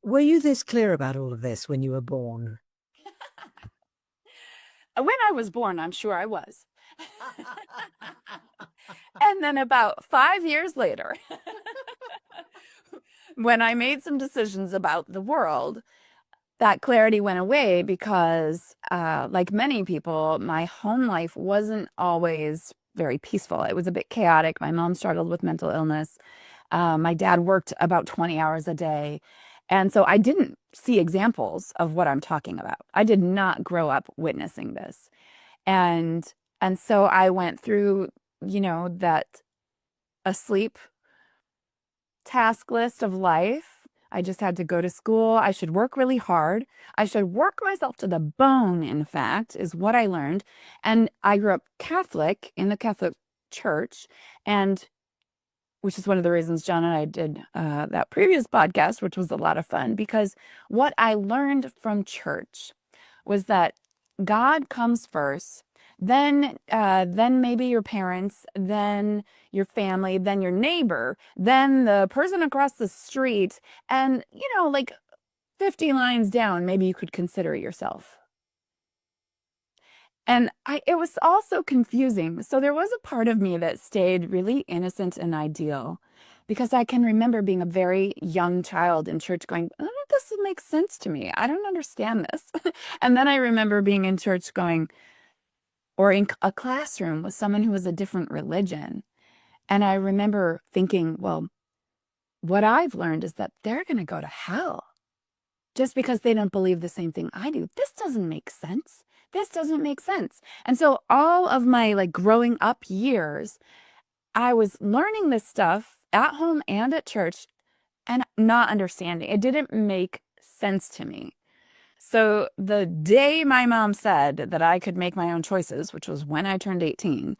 Were you this clear about all of this when you were born? When I was born, I'm sure I was. And then about 5 years later, when I made some decisions about the world, that clarity went away because, like many people, my home life wasn't always very peaceful. It was a bit chaotic. My mom struggled with mental illness. My dad worked about 20 hours a day. And so I didn't see examples of what I'm talking about. I did not grow up witnessing this. And so I went through, that asleep task list of life. I just had to go to school. I should work really hard. I should work myself to the bone, in fact, is what I learned. And I grew up Catholic in the Catholic Church, and which is one of the reasons John and I did that previous podcast, which was a lot of fun, because what I learned from church was that God comes first, then maybe your parents, then your family, then your neighbor, then the person across the street, and like 50 lines down, maybe you could consider yourself. And it was all so confusing. So there was a part of me that stayed really innocent and ideal because I can remember being a very young child in church going, oh, this makes sense to me. I don't understand this. And then I remember being in church going, or in a classroom with someone who was a different religion. And I remember thinking, well, what I've learned is that they're going to go to hell just because they don't believe the same thing I do. This doesn't make sense. This doesn't make sense. And so all of my like growing up years, I was learning this stuff at home and at church and not understanding. It didn't make sense to me. So the day my mom said that I could make my own choices, which was when I turned 18,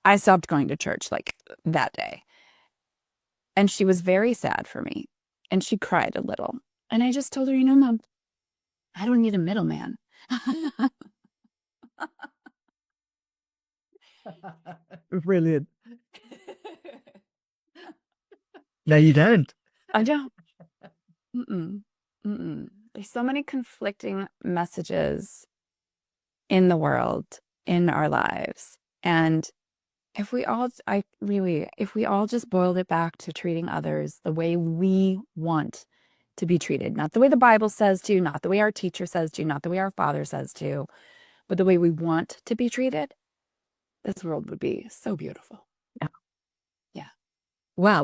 I stopped going to church like that day. And she was very sad for me. And she cried a little. And I just told her, Mom, I don't need a middleman. Brilliant. No, you don't. I don't. Mm-mm. Mm-mm. There's so many conflicting messages in the world, in our lives. And if we all just boiled it back to treating others the way we want to be treated, not the way the Bible says to, not the way our teacher says to, not the way our father says to, but the way we want to be treated, this world would be so beautiful. Yeah. Yeah. Wow. Well,